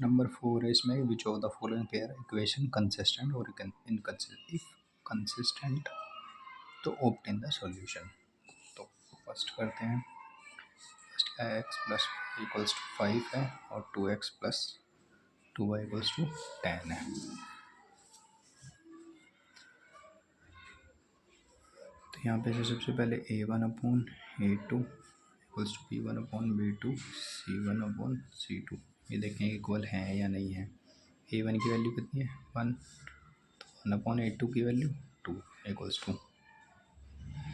Number 4 है इसमें, which of the following pair equation consistent और इनकंसिस्टेंट, इफ कंसिस्टेंट तो ऑब्टेन द सॉल्यूशन। तो फर्स्ट करते हैं। फर्स्ट का एक्स प्लस इक्वल्स टू 5 है और 2x plus 2y equals to 10 है। तो यहाँ पे से सबसे पहले a1/a2 equals to b1/b2 c1/c2 ये देखें इक्वल है या नहीं है। a1 की वैल्यू कितनी है 1, तो 1/a2 की value 2 equals to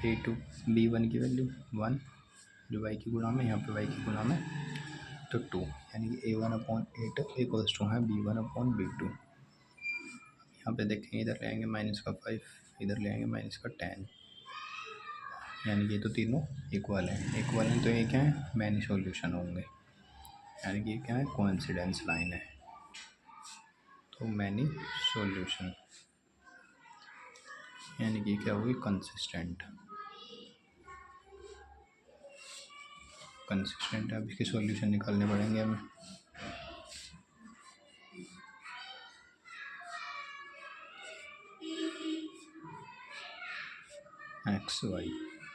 a2 b1 की वैल्यू 1 जो y की गुणा में, यहाँ पे y की गुणा में तो 2, यानी कि a1/a2 इक्वल्स टू है b1/b2। यहाँ पे देखें इधर ले आएंगे माइनस का 5, इधर ले आएंगे माइनस का 10, यानी कि ये तो तीनों इक्वल हैं तो ये क्या है मैनी सॉल्यूशन होंगे, यानी कि ये क्या है कोइंसिडेंस लाइन है, तो मैनी सॉल्यूशन यानी कि क्या होगी कंसिस्टेंट है। अब इसके सॉल्यूशन निकालने पड़ेंगे हमें।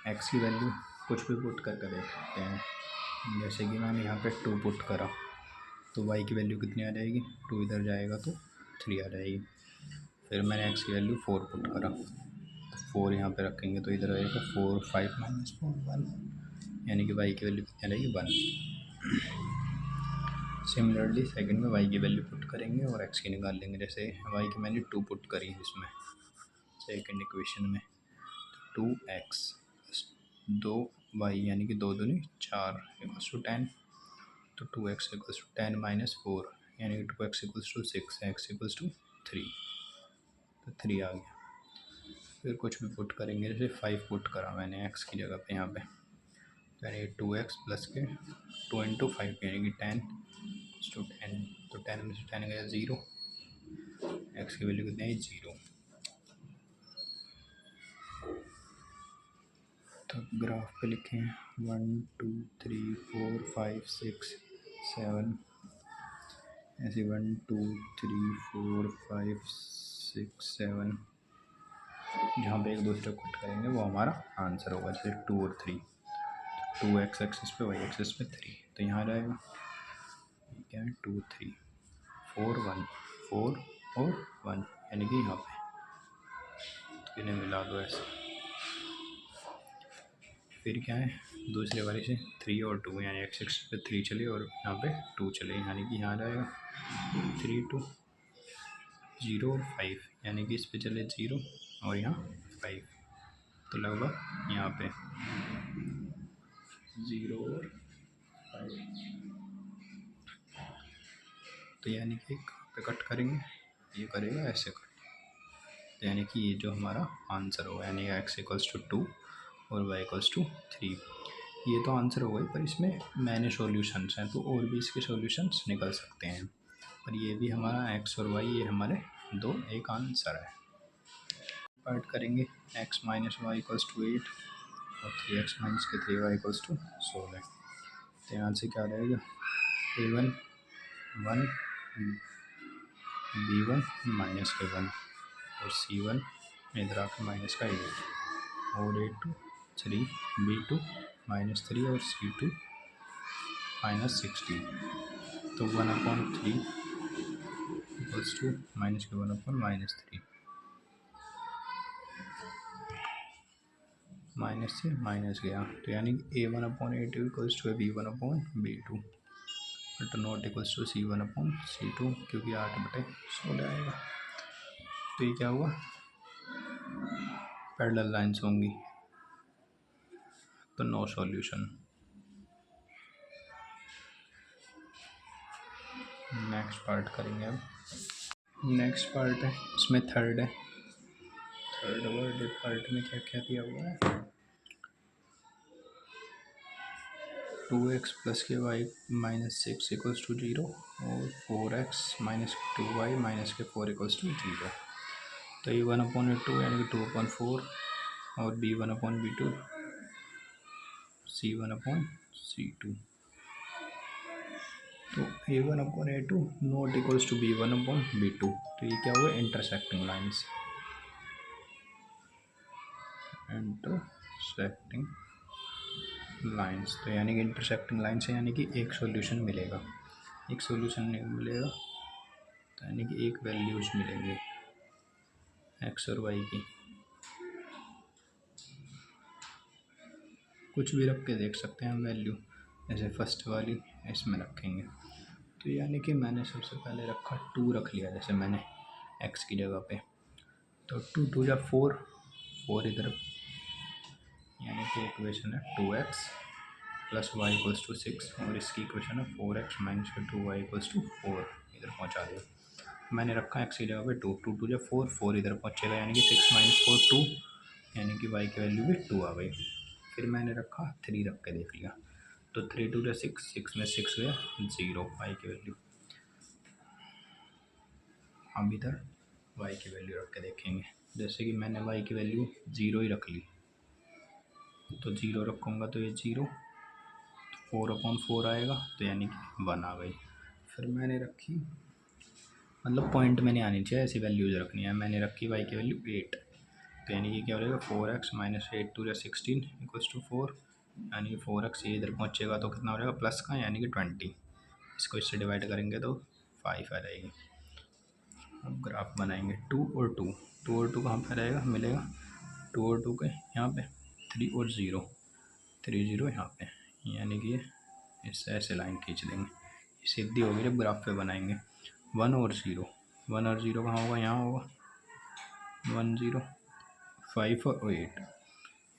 एक्स की वैल्यू कुछ भी पुट करके देख सकते हैं, जैसे कि मैंने यहाँ पे 2 पुट करा तो y की वैल्यू कितनी आ जाएगी 2 इधर जाएगा तो 3 आ जाएगी। फिर मैंने x की वैल्यू 4 पुट करा तो 4 यहाँ पे रखेंगे तो इधर आएगा 4 5 माइनस 4 1, यानी कि y की वैल्यू कितनी आ जाएगी 1। सिमिलरली सेकंड में y की वैल्यू पुट करेंगे और x की निकाल लेंगे। जैसे y की मैंने 2 पुट करी इसमें सेकंड इक्वेशन में, 2x प्लस 2y यानी कि 2 दूनी 4 इक्वल्स टू 10, तो 2x इक्वल्स टू 10 माइनस 4 यानी कि 2x equals to 6, x equals to 3, तो 3 आ गया। फिर कुछ भी पुट करेंगे, जैसे 5 पुट करा मैंने x की जगह पे यहाँ पे, यानी 2x प्लस के 2 इंटू 5 यानी कि 10 टू 10, तो 10 में से 10 गया 0, x की वैल्यू कितनी है 0। तो ग्राफ पे लिखे हैं 1 2 3 4 5 6 7, ऐसे 1 2 3 4 5 6 7, जहाँ पे एक दूसरे को कट करेंगे वो हमारा आंसर होगा। जैसे 2 और 3, 2x एक्सिस पे y एक्सिस पे 3, तो यहाँ जाएगा क्या है 2 3 4 1 4 और 1, यानी कि यहाँ पे तो इन्हें मिला दो ऐसे। फिर क्या है दूसरे वाले से 3 और 2, यानी एक्स एक्सिस पे 3 चले और यहाँ पे 2 चले, यानी कि यहाँ जाएगा 3 2 0 और 5, यानी कि इस पे चले 0 और यहाँ 5, तो लगभग यहाँ पे 0 और 5, तो यानी कि कहाँ पे कट करेंगे ये करेगा ऐसे कट, तो यानी कि ये जो हमारा आंसर होगा, यानी x इक्वल्स टू 2 और y इक्वल्स टू 3, ये तो आंसर हो गई, पर इसमें मैंने सॉल्यूशंस हैं तो और भी इसके सॉल्यूशंस निकल सकते हैं, पर ये भी हमारा x और y ये हमारे दो एक आंसर है। पार्ट करेंगे x minus y equals to 8 और 3x माइनस के 3y इक्वल्स टू 16, तो यहाँ से क्या रहेगा a1 1 b1 माइनस के 1 और c1 इधर आकर माइनस का 8 और a2 3 b2 माइनस 3 और c2 माइनस 16, तो 1/3 इक्वल्स टू माइनस के 1/-3, माइनस से माइनस गया, तो यानी a1/a2 equals to b1/b2 but not equals to c1/c2, क्योंकि 8/16 आएगा। तो ये क्या हुआ पैरेलल लाइन्स होंगी, तो नो सॉल्यूशन। नेक्स्ट पार्ट करेंगे अब। नेक्स्ट पार्ट है इसमें थर्ड है, थर्ड वर्ड पार्ट में क्या क्या दिया हुआ है 2x प्लस के वाई माइनस 6 इक्वल्स टू 0 और 4x माइनस 2y माइनस के 4 इक्वल्स टू 0, तो ये 1/2 यानी कि 2/4 और b1/b2 c1/c2, तो a1/a2 not equals to b1/b2। तो ये क्या हुआ, इंटरसेक्टिंग लाइन्स, इंटरसेक्टिंग लाइन्स। तो यानी कि इंटरसेक्टिंग लाइन से यानी कि एक सॉल्यूशन मिलेगा, एक सॉल्यूशन नहीं मिलेगा तो यानी कि एक वैल्यूज मिलेंगे एक्स और वाई की। कुछ भी रख के देख सकते हैं हम वैल्यू, जैसे फर्स्ट वाली इसमें रखेंगे। तो यानी कि मैंने सबसे पहले रखा 2 रख लिया, जैसे मैंने x की जगह पे, तो 2 2 या 4, 4 इधर, यानी कि इक्वेशन है 2x plus y equals to 6, और इसकी इक्वेशन है 4x minus 2y equals to 4, इधर पहुँचा दिया। मैंने रखा x की जगह पे 2 2 2 या 4, 4 इधर पहुँचेगा, यानी कि 6 माइनस 4 2, यानी कि y की वैल्यू भी 2 आ गई। फिर मैंने रखा 3 रख के देख लिया, तो 3 2 या 6, 6 में 6 गया 0 y की वैल्यू। अब इधर y की वैल्यू रख के देखेंगे, जैसे कि मैंने y की वैल्यू 0 ही रख ली, तो 0 रखूँगा तो ये 0, 4/4 आएगा, तो यानी कि 1 आ गई। फिर मैंने रखी, मतलब पॉइंट में नहीं आनी चाहिए, ऐसी वैल्यूज रखनी है। मैंने रखी y की वैल्यू 8, तो यानी कि क्या हो जाएगा 4x माइनस 8 2 या 16 इक्वल्स टू 4, यानी कि 4x ये इधर पहुँचेगा तो कितना हो जाएगा प्लस का, यानी कि 20। इसको इससे डिवाइड करेंगे तो 5 आ जाएगी। अब ग्राफ बनाएंगे 2 और 2, 2 और 2 कहाँ पर रहेगा, मिलेगा 2 और 2 के यहाँ पे 3 और 0, 3 0 यहाँ पे, यानी कि इससे ऐसे लाइन खींच देंगे, सीधी होगी। जब ग्राफ पे बनाएंगे 1 और 0, 1 और 0 कहाँ होगा, यहाँ होगा 1 0, 5 और 8,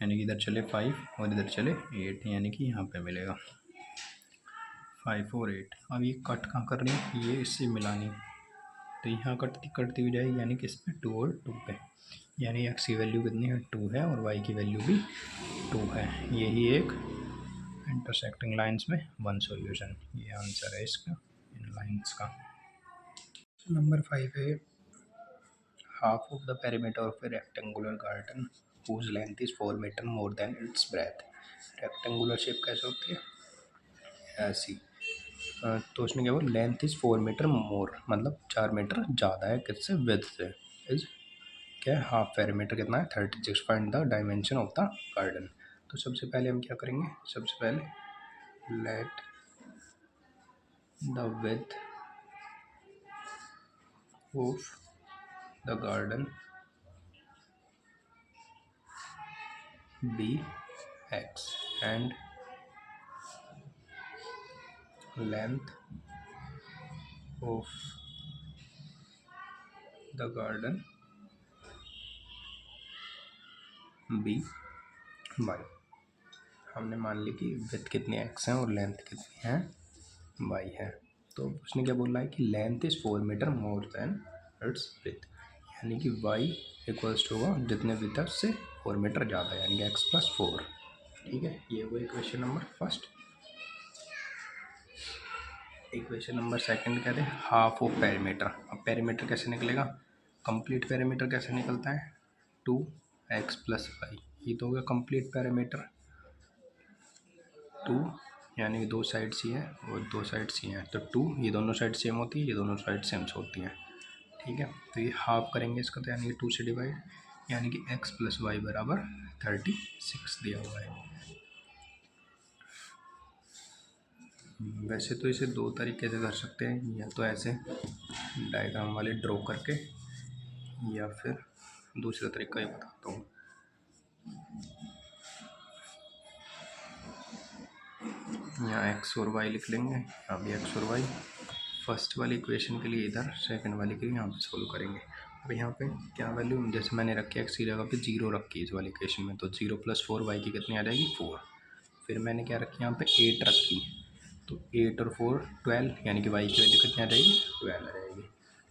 यानी कि इधर चले 5 और इधर चले 8, यानी कि यहाँ पे मिलेगा 5 और 8। अब ये कट कहाँ कर रही है, ये इससे मिलानी, तो यहाँ कटती कटती हुई जाएगी, यानी कि इस पर 2 और 2 पे, यानी x की वैल्यू कितनी है 2 है और y की वैल्यू भी 2 है। यही एक इंटरसेक्टिंग लाइंस में वन सॉल्यूशन, ये आंसर है इसका इन लाइंस का। नंबर 5 है, half of the perimeter of a rectangular garden whose length is 4 meter more than its breadth। Rectangular shape कैसे होती है, ऐसी। तो उसने क्या बोला, लेंथ इज़ 4 मीटर मोर, मतलब 4 मीटर ज़्यादा है किससे, विड्थ से। इज क्या है, हाफ पेरीमीटर कितना है 36, find the dimension of the garden. तो सबसे पहले हम क्या करेंगे, सबसे पहले let the width of the garden be x and length of the garden be y। हमने मान ली कि विड्थ कितनी x है और लेंथ कितनी है y है। तो उसने क्या बोला है कि length is 4 metre more than it's width, यानी कि y इक्वल्स टू होगा जितने विड्थ है उससे 4 मीटर ज़्यादा है, यानी कि x प्लस 4। ठीक है, ये वो equation number first. Equation number second कहते हैं हाफ ऑफ पेरीमीटर। अब पेरीमीटर कैसे निकलेगा, कंप्लीट पेरीमीटर कैसे निकलता है, 2x प्लस वाई, ये तो हो गया कंप्लीट पेरीमीटर। 2 यानी कि 2 साइड्स ही हैं और 2 साइड्स ही हैं, तो 2, ये दोनों साइड सेम होती है, ये दोनों साइड सेम होती हैं। ठीक है, तो ये हाफ करेंगे इसका, तो यानी कि 2 से डिवाइड, यानी कि x प्लस वाई बराबर 36 दिया हुआ है। वैसे तो इसे 2 तरीके से कर सकते हैं, या तो ऐसे डायग्राम वाले ड्रॉ करके, या फिर दूसरा तरीका ही बताता हूँ। यहाँ x और y लिख लेंगे, यहाँ भी x और y, फर्स्ट वाली इक्वेशन के लिए इधर, सेकंड वाली के लिए यहाँ पे सोल्व करेंगे। अब यहाँ पे क्या वैल्यू, जैसे मैंने रखी x की जगह पे 0 रखी इस वाली इक्वेशन में, तो 0 प्लस 4 y की कितनी आ जाएगी 4। फिर मैंने क्या रखी यहाँ पे 8 रखी, तो 8 और 4 12, यानी कि y की वैल्यू कितनी आ जाएगी 12 आ जाएगी।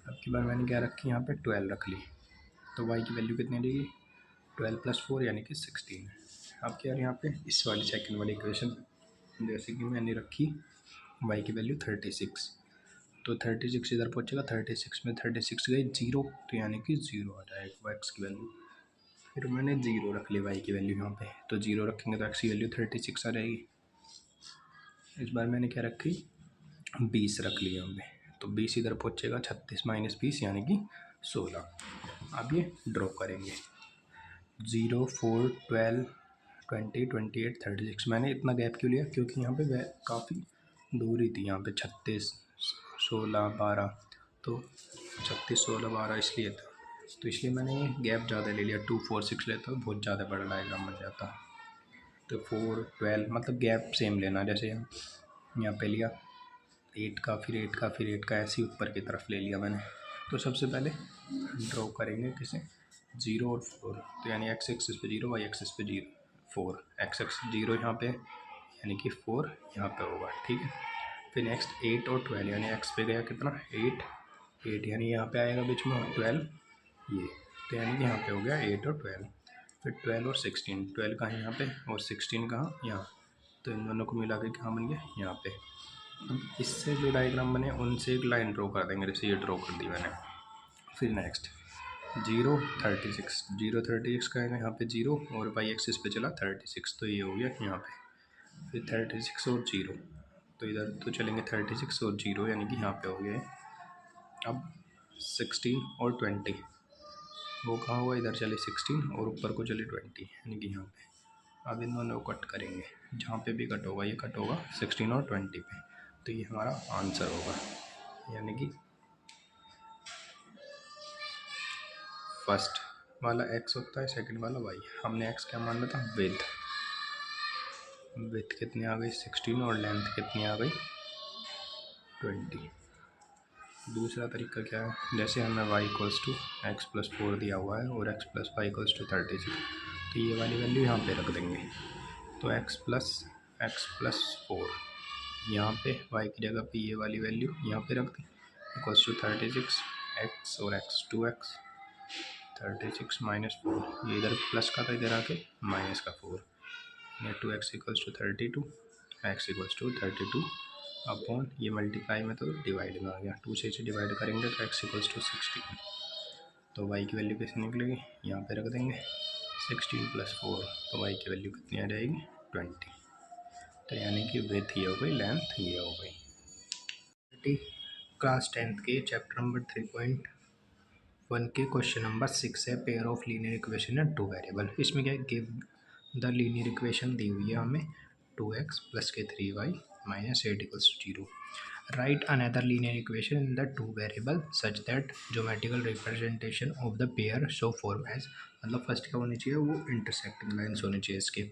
अब की बार मैंने क्या रखी यहाँ पे 12 रख ली, तो y की वैल्यू कितनी आ जाएगी 12 प्लस 4 यानी कि 16। अब क्या यहाँ पे इस वाली सेकंड वाली इक्वेशन, जैसे कि मैंने रखी y की वैल्यू 36, तो 36 इधर पहुँचेगा, 36 में 36 गई 0, तो यानी कि 0 आ जाएगा x की वैल्यू। फिर मैंने 0 रख ली y की वैल्यू यहाँ पे, तो 0 रखेंगे तो x की वैल्यू 36 आ जाएगी। इस बार मैंने क्या रखी 20 रख लिया हमने, तो 20 इधर पहुँचेगा, 36 माइनस 20 यानी कि 16। अब ये ड्रॉ करेंगे 0, 4, 12, 20, 28, 36। मैंने इतना गैप क्यों लिया, क्योंकि यहाँ पे काफ़ी दूरी थी, यहाँ पे 36, 16, 12, तो 36, 16, 12 इसलिए था, तो इसलिए मैंने ये गैप ज़्यादा ले लिया। 2, 4, 6 लेता तो बहुत ज़्यादा बड़ा डायग्राम बन जाता। तो 4, 12 मतलब गैप सेम लेना, जैसे यहाँ पे लिया 8 का, फिर 8 का, फिर 8 का, ऐसे ही ऊपर की तरफ ले लिया मैंने। तो सबसे पहले ड्रॉ करेंगे किसे, 0 और 4, तो यानी x एक्सिस पे 0, y एक्सिस पे 0, 4, x एक्सिस 0 यहाँ पे यानी कि 4 यहाँ पे होगा, ठीक है। फिर नेक्स्ट 8 और 12, यानी x पे गया कितना 8 यानी यहाँ पे आएगा बीच में 12 ये, तो यानी कि यहाँ पे हो गया 8 और 12। फिर 12 और 16, 12 कहाँ यहाँ पे और 16 कहाँ यहाँ, तो इन दोनों को मिला के कहाँ बन गया यहाँ पे। अब इससे जो डायग्राम बने उनसे एक लाइन ड्रॉ कर देंगे, जैसे ये ड्रॉ कर दी मैंने। फिर नेक्स्ट 0, 36, 0, 36 का है यहाँ पे 0 और वाई एक्सिस पे चला 36, तो ये हो गया यहाँ पे। फिर 36 और 0, तो इधर तो चलेंगे 36 और 0 यानी कि यहाँ पे हो गया। अब 16 और 20, वो कहाँ हुआ, इधर चले 16 और ऊपर को चले 20 यानी कि यहाँ पे। अब इन दोनों को कट करेंगे, जहाँ पे भी कट होगा ये कट होगा 16 और 20 पे, तो ये हमारा आंसर होगा। यानी कि फर्स्ट वाला x होता है, सेकंड वाला y। हमने x क्या माना था, विथ कितनी आ गई 16 और लेंथ कितनी आ गई 20। दूसरा तरीका क्या है, जैसे हमें y equals to x plus 4 दिया हुआ है और x plus y equals to 36, तो ये वाली वैल्यू यहाँ पे रख देंगे। तो x प्लस 4 यहाँ पे y की जगह पे ये वाली वैल्यू यहाँ पे रख दें, इक्वल्स टू 36, x और x 2x, 36 माइनस 4, ये इधर प्लस का था, इधर आके माइनस का 4, ये 2x equals to 32, x equals to 32 upon ये मल्टीप्लाई में तो डिवाइड में आ गया, 2 से इसे डिवाइड करेंगे तो x इक्वल्स टू 16। तो y की वैल्यू कैसे निकलेगी, यहाँ पे रख देंगे 16 प्लस 4, तो y की वैल्यू कितनी आ जाएगी 20। तो यानी कि विड्थ ये हो गई, लेंथ ये हो गई। क्लास 10th के चैप्टर नंबर 3.1 के क्वेश्चन नंबर 6 है, पेयर ऑफ लीनियर इक्वेशन है 2 वेरिएबल। इसमें क्या है, गिव द लीनियर इक्वेशन दी हुई है हमें 2x प्लस के 3y minus 8 equals to 0। Right another linear equation in the 2 variable such that geometrical representation of the pair show form as, मतलब फर्स्ट क्या होनी चाहिए, वो इंटरसेक्टिंग लाइन्स होनी चाहिए इसके,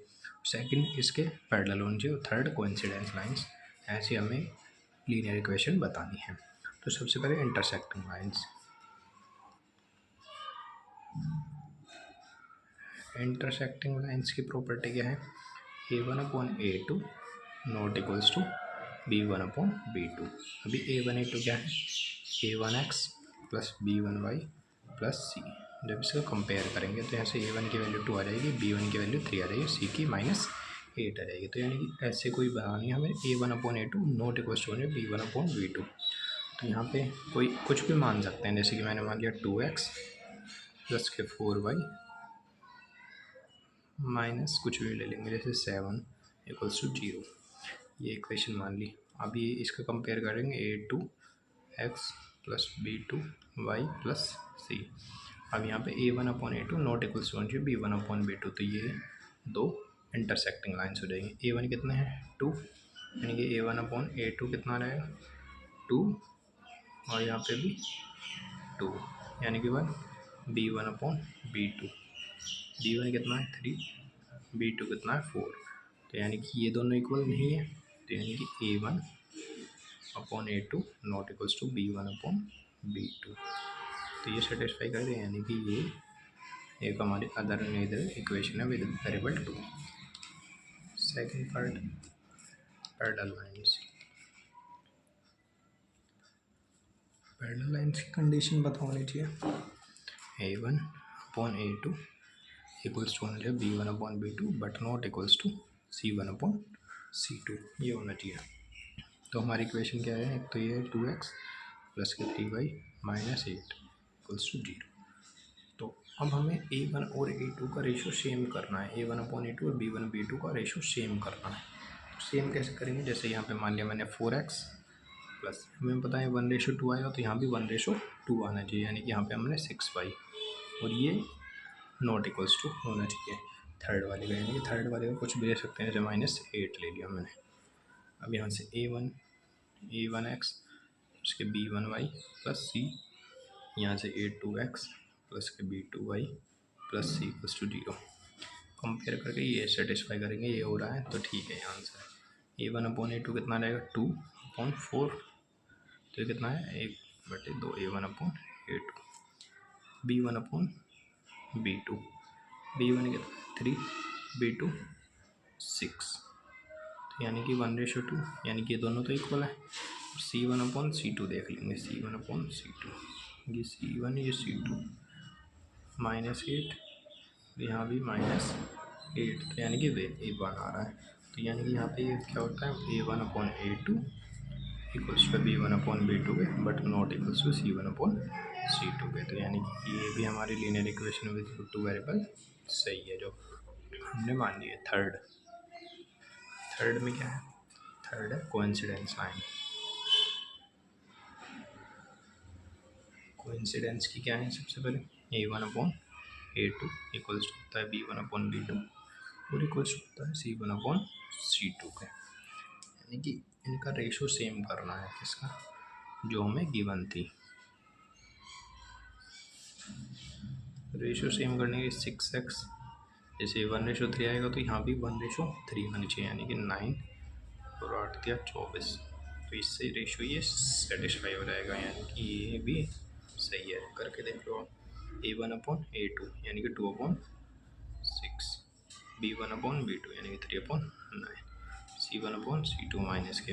सेकंड इसके पैरेलल होनी चाहिए और थर्ड कोइंसिडेंस लाइन्स। ऐसी हमें लीनियर इक्वेशन बतानी है। तो सबसे पहले इंटरसेक्टिंग लाइन्स। इंटरसेक्टिंग लाइन्स की प्रॉपर्टी क्या है, a1/a2 not equals to b1/b2। अभी a1 a2 क्या है, a1x plus b1y plus c। जब इसका कंपेयर करेंगे तो यहाँ से a1 की वैल्यू 2 आ जाएगी, b1 की वैल्यू 3 आ जाएगी, c की -8 आ जाएगी। तो यानी कि ऐसे कोई बनानी है हमें a1/a2 not equals to b1/b2। तो यहाँ पे कोई कुछ भी मान सकते हैं, जैसे कि मैंने मान लिया 2x प्लस के 4y माइनस कुछ भी ले लेंगे, जैसे 7 इक्वल्स टू 0, ये इक्वेशन मान ली। अब ये इसका कंपेयर करेंगे a2x plus b2y plus c। अब यहाँ पे a1/a2 not equals to b1/b2, तो ये दो इंटरसेक्टिंग लाइन्स हो जाएंगी। a1 कितना है 2, यानी कि a1/a2 कितना रहेगा 2 और यहाँ पे भी 2 यानी कि 1, b1/b2, b1 कितना है 3, b2 कितना है 4, तो यानी कि ये दोनों इक्वल नहीं है, तो यानी कि a1/a2 not equals to b1/b2, तो ये सेटिस्फाई कर दे, यानी कि ये एक हमारी अदर नेदर इक्वेशन है with variable 2। Second part parallel lines. Parallel lines की कंडीशन पता होनी चाहिए, a1/a2 equals to b1/b2 but not equals to c1/c2, ये होना चाहिए। तो हमारी इक्वेशन क्या है, एक तो ये 2x प्लस के 3y माइनस 8 इक्वल्स टू 0। तो अब हमें a1 और a2 का रेशो सेम करना है, a1/a2 और b1/b2 का रेशो सेम करना है। सेम कैसे करेंगे, जैसे यहाँ पे मान लिया मैंने 4x प्लस हमें पता है 1:2 आएगा, तो यहाँ भी 1:2 आना चाहिए, यानी कि यहाँ पे हमने 6y और ये नॉट इक्वल्स टू होना चाहिए थर्ड वाले का, यानी कि थर्ड वाले का कुछ भी ले सकते हैं, जैसे -8 ले लिया मैंने। अब यहाँ से a1x उसके b1y प्लस c, यहाँ से a2x प्लस के b2y plus c equals to 0। Compare करके ये सेटिस्फाई करेंगे, ये हो रहा है तो ठीक है, आंसर a1/a2 कितना रहेगा 2/4, तो ये कितना है 1/2 a1/a2, b1/b2, b1 कितना 3, b2 6, तो यानी कि 1:2, यानी कि ये दोनों तो इक्वल है। c1/c2 देख लेंगे, c1/c2, ये c1 ये c2, -8, यहाँ भी -8, तो यानी कि a1 आ रहा है, तो यानी कि यहाँ पे ये क्या होता है a1/a2 इक्वल्स टू b1/b2 के, but not equals to c1/c2 के, तो यानी कि ये भी हमारी लीनियर इक्वेशन विद 2 वेरिएबल सही है जो हमने मान ली है। थर्ड में क्या है, थर्ड है कोइंसिडेंस साइन। कोइंसिडेंस की क्या है, सबसे पहले a1/a2 इक्वल्स टू होता है b1/b2 और इक्वल्स होता है c1/c2 के, यानी कि इनका रेशो सेम करना है, किसका, जो हमें गिवन थी। रेशो सेम करने के 6x, जैसे 1:3 आएगा तो यहाँ भी 1:3 होनी चाहिए, यानी कि 9 और 8 दिया 24, तो इससे रेशो ये सेटिस्फाई हो जाएगा, यानी कि ये भी सही है। करके देख लो a1/a2 यानी कि 2/6, b1/b2 यानी कि 3/9, c1/c2 माइनस के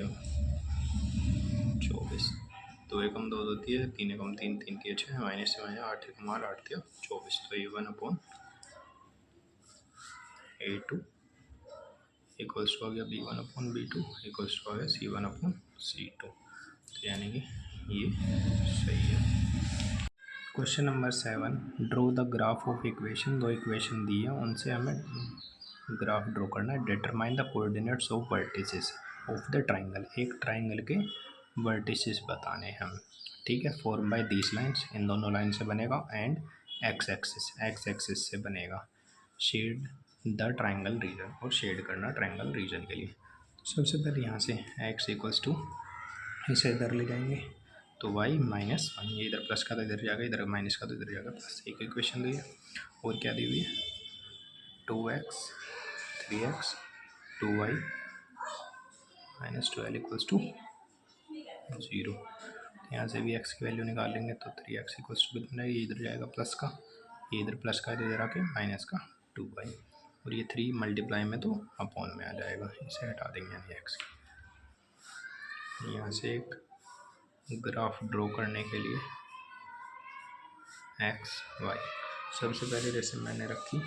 24, 2 एकम 2 होती है, 3 एकम 3 3 के 6, माइनस से माइनस 8 एकम 8 8 दिया 24, तो a1/a2 इक्वल्स टू आ गया b1/b2 इक्वल्स टू आ गया c1/c2, तो यानी कि ये सही है। Question number 7, draw the graph of equation. दो इक्वेशन दी है, उनसे हमें ग्राफ ड्रॉ करना है। Determine the coordinates of vertices of the triangle. एक ट्राइंगल के वर्टिसेस बताने हैं हम, ठीक है। फॉर्म बाय दीस लाइन्स, इन दोनों लाइन से बनेगा, एंड एक्स एक्सिस से बनेगा। शेड द ट्राइंगल रीजन, और शेड करना ट्राइंगल रीजन के लिए। सबसे पहले यहाँ से x इक्वल्स टू, इसे इधर ले जाएंगे तो y -1, ये इधर प्लस का तो इधर जाएगा, इधर माइनस का तो इधर जाएगा प्लस। एक इक्वेशन दी है, और क्या दी हुई है 2x 3x 2y -12 equals to 0। यहाँ से भी x की वैल्यू निकालेंगे तो 3x इक्वल्स टू कितना है, ये इधर जाएगा प्लस का, ये इधर प्लस का इधर आके माइनस का 2y, और ये 3 मल्टीप्लाई में तो अपॉन में आ जाएगा, इसे हटा देंगे यानी x। यहाँ से एक ग्राफ ड्रॉ करने के लिए x y, सबसे पहले जैसे मैंने रखी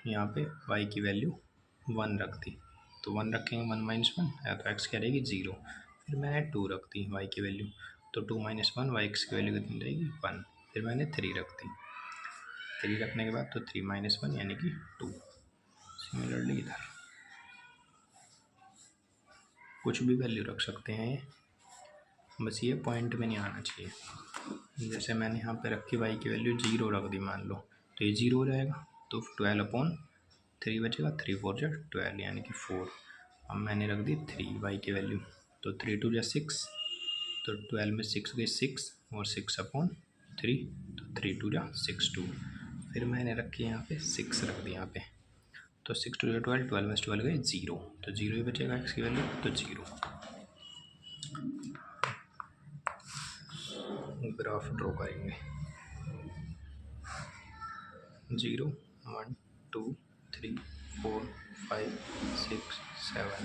यहाँ पे y की वैल्यू 1 रख दी, तो 1 रखेंगे 1 - 1 या तो x क्या रहेगी 0। फिर मैंने 2 रख दी y की वैल्यू, तो 2 - 1 x की वैल्यू कितनी रहेगी 1। फिर मैंने 3 रख दी, 3 रखने के बाद तो 3 - 1 यानी कि 2। सिमिलरली इधर कुछ भी वैल्यू रख सकते हैं, बस ये पॉइंट में नहीं आना चाहिए। जैसे मैंने यहाँ पे रखी y की वैल्यू 0 रख दी मान लो, तो ये 0 हो जाएगा, तो 12/3 बचेगा, 3 4 जा 12 यानी कि 4। अब मैंने रख दी 3 y की वैल्यू, तो 3 2 जा 6, तो 12 में 6 गई 6 और 6/3, तो 3 2 जा 6 2। फिर मैंने रखी यहाँ पे 6 रख दी यहाँ पे, तो 6 2 जा 12, 12 में 12 गई 0, तो 0 ही बचेगा x की वैल्यू, तो 0। ग्राफ ड्रॉ करेंगे 0 1 2 3 4 5 6 7,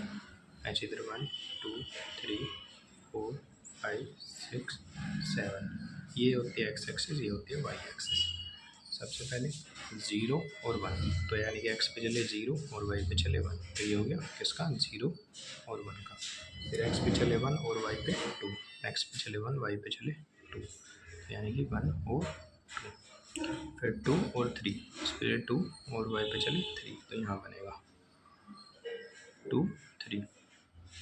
ऐसे इधर 1 2 3 4 5 6 7, ये होती है x एक्सिस, ये होती है y एक्सिस। सबसे पहले 0 और 1, तो यानी कि x पे चले 0 और y पे चले 1, तो ये हो गया किसका 0 और 1 का। फिर x पे चले 1 और y पे 2, x पे चले 1 y पे चले 2, यानी कि 1 और 2। फिर 2 और 3, फिर 2 और y पे चले 3, तो यहाँ बनेगा 2 3,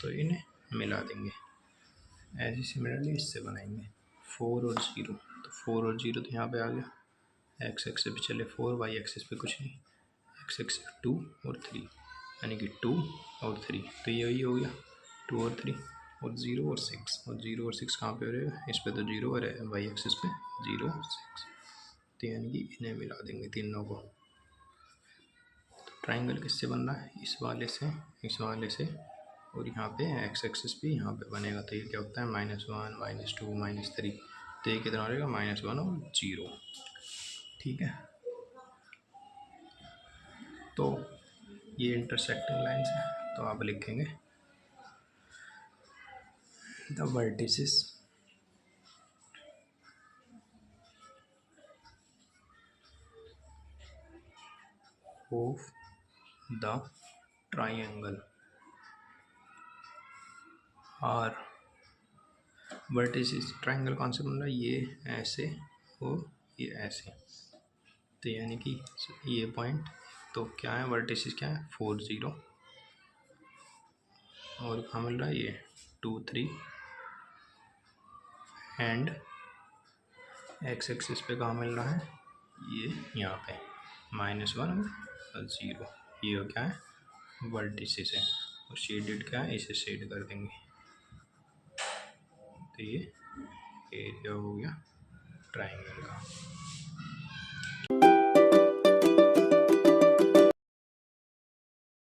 तो इन्हें मिला देंगे ऐसे सिमिलरली इससे बनाएंगे 4 और 0, तो 4 और 0 तो यहाँ पे आ गया, एक्स एक्सिस पे चले 4, वाई एक्सिस पे कुछ नहीं, एक्स एक्सिस 2 और 3, यानी कि 2 और 3, तो यही हो गया 2 और 3, और 0 और 6, और 0 और 6 कहाँ पे हो रहेगा, इस पे तो 0 और वाई एक्सिस पे 0 6, तो यानी कि इन्हें मिला देंगे तीनों को। ट्राइंगल किससे बन रहा है, इस वाले से, इस वाले से, और यहाँ पे एक्स एक्सिस भी यहाँ पे बनेगा, तो ये क्या होता है -1 -2 -3, तो ये कितना रहेगा -1 और 0। ठीक है, तो ये इंटरसेक्टिंग लाइंस है, तो आप लिखेंगे the vertices of the triangle are, vertices triangle कौन से बन रहा है, ये ऐसे और ये ऐसे, तो यानी कि ये पॉइंट, तो क्या है वर्टिसेस क्या है 4 0, और कहाँ मिल रहा है ये 2 3, एंड एक्स एक्सिस पे कहाँ मिल रहा है, ये यहाँ पे -1 और 0, ये क्या है वर्टिसेस है, और शेडेड क्या है, इसे शेड कर देंगे, तो ये एरिया हो गया ट्राइंगल का।